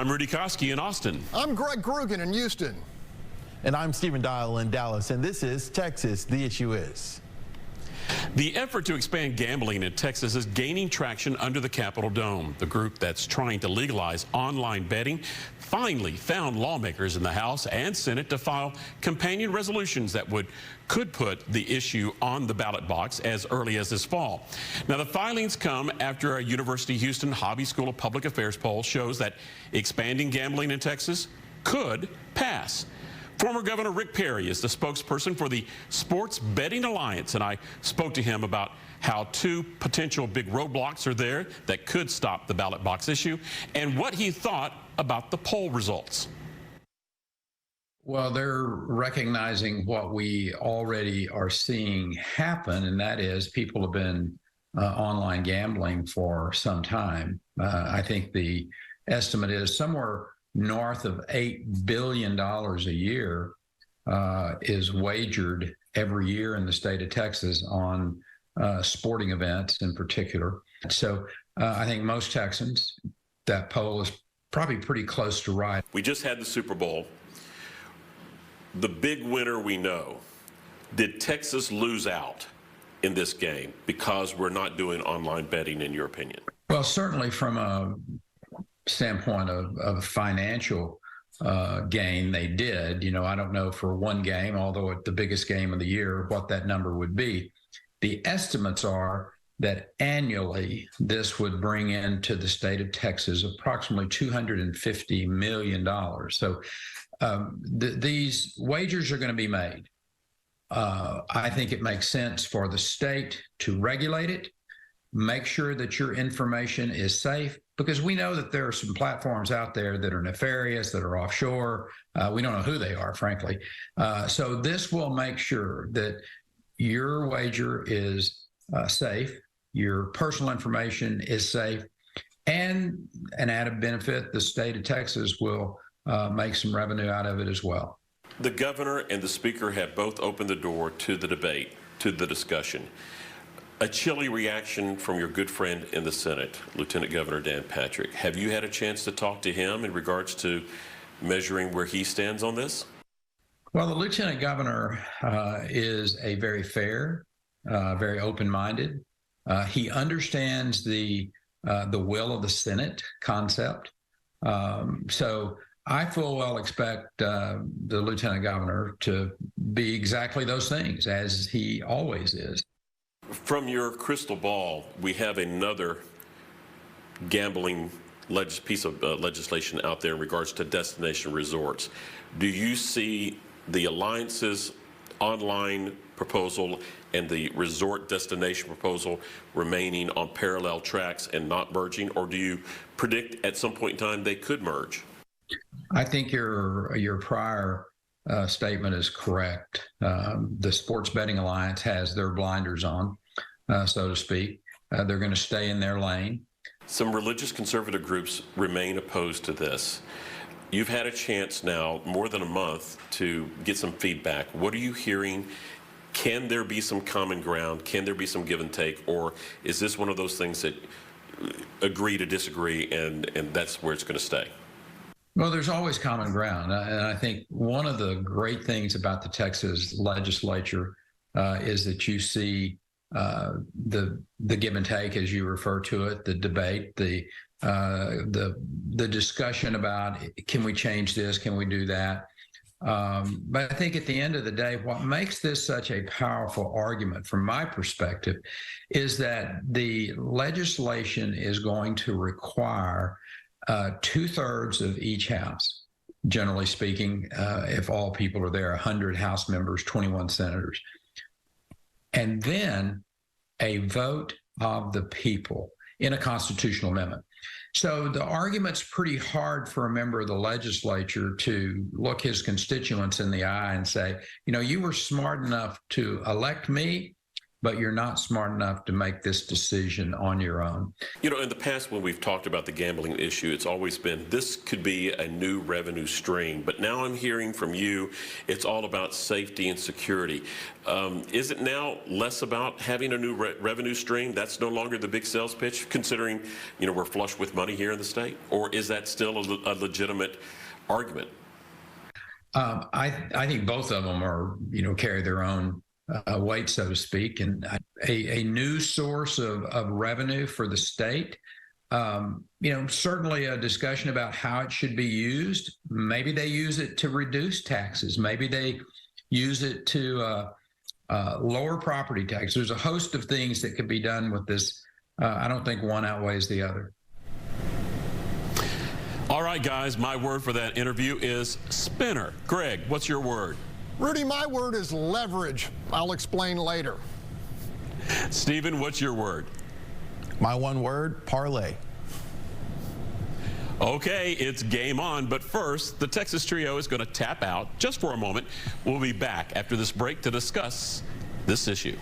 I'm Rudy Koski in Austin. I'm Greg Grugan in Houston. And I'm Stephen Dial in Dallas, and this is Texas, The Issue Is. The effort to expand gambling in Texas is gaining traction under the Capitol Dome. The group that's trying to legalize online betting finally found lawmakers in the House and Senate to file companion resolutions that could put the issue on the ballot box as early as this fall. Now, the filings come after a University of Houston Hobby School of Public Affairs poll shows that expanding gambling in Texas could pass. Former Governor Rick Perry is the spokesperson for the Sports Betting Alliance, and I spoke to him about how two potential big roadblocks are there that could stop the ballot box issue and what he thought about the poll results. Well, they're recognizing what we already are seeing happen, and that is people have been online gambling for some time. I think the estimate is somewhere north of $8 billion a year is wagered every year in the state of Texas on sporting events in particular. So I think most Texans, that poll is probably pretty close to right. We just had the Super Bowl. The big winner we know. Did Texas lose out in this game because we're not doing online betting, in your opinion? Well, certainly from a standpoint of financial gain, they did. You know, I don't know for one game, although at the biggest game of the year, what that number would be. The estimates are that annually this would bring into the state of Texas approximately $250 million. So these wagers are going to be made. I think it makes sense for the state to regulate it, make sure that your information is safe, because we know that there are some platforms out there that are nefarious, that are offshore. We don't know who they are, frankly. So this will make sure that your wager is safe, your personal information is safe, and an added benefit, the state of Texas will make some revenue out of it as well. The governor and the speaker have both opened the door to the debate, to the discussion. A chilly reaction from your good friend in the Senate, Lieutenant Governor Dan Patrick. Have you had a chance to talk to him in regards to measuring where he stands on this? Well, the Lieutenant Governor is a very fair, very open-minded. He understands the will of the Senate concept. So I full well expect the Lieutenant Governor to be exactly those things, as he always is. From your crystal ball, we have another gambling piece of legislation out there in regards to destination resorts. Do you see the Alliance's online proposal and the resort destination proposal remaining on parallel tracks and not merging, or do you predict at some point in time they could merge? I think your prior statement is correct. The Sports Betting Alliance has their blinders on, so to speak. They're going to stay in their lane. Some religious conservative groups remain opposed to this. You've had a chance now, more than a month, to get some feedback. What are you hearing? Can there be some common ground? Can there be some give and take? Or is this one of those things that agree to disagree and that's where it's going to stay? Well, there's always common ground. And I think one of the great things about the Texas legislature is that you see the give and take, as you refer to it, the debate, the discussion about, can we change this? Can we do that? But I think at the end of the day, what makes this such a powerful argument from my perspective is that the legislation is going to require 2/3 of each house, generally speaking, if all people are there, 100 House members, 21 senators, and then a vote of the people in a constitutional amendment. So the argument's pretty hard for a member of the legislature to look his constituents in the eye and say, you know, you were smart enough to elect me, but you're not smart enough to make this decision on your own. You know, in the past, when we've talked about the gambling issue, it's always been this could be a new revenue stream. But now I'm hearing from you, it's all about safety and security. Is it now less about having a new revenue stream? That's no longer the big sales pitch, considering, you know, we're flush with money here in the state? Or is that still a legitimate argument? I think both of them are, you know, carry their own weight, so to speak, and a new source of revenue for the state. You know, certainly a discussion about how it should be used. Maybe they use it to reduce taxes. Maybe they use it to lower property tax. There's a host of things that could be done with this. I don't think one outweighs the other. All right, guys, my word for that interview is spinner. Greg, what's your word? Rudy, my word is leverage. I'll explain later. Stephen, what's your word? My one word, parlay. Okay, it's game on, but first, the Texas Trio is going to tap out just for a moment. We'll be back after this break to discuss this issue.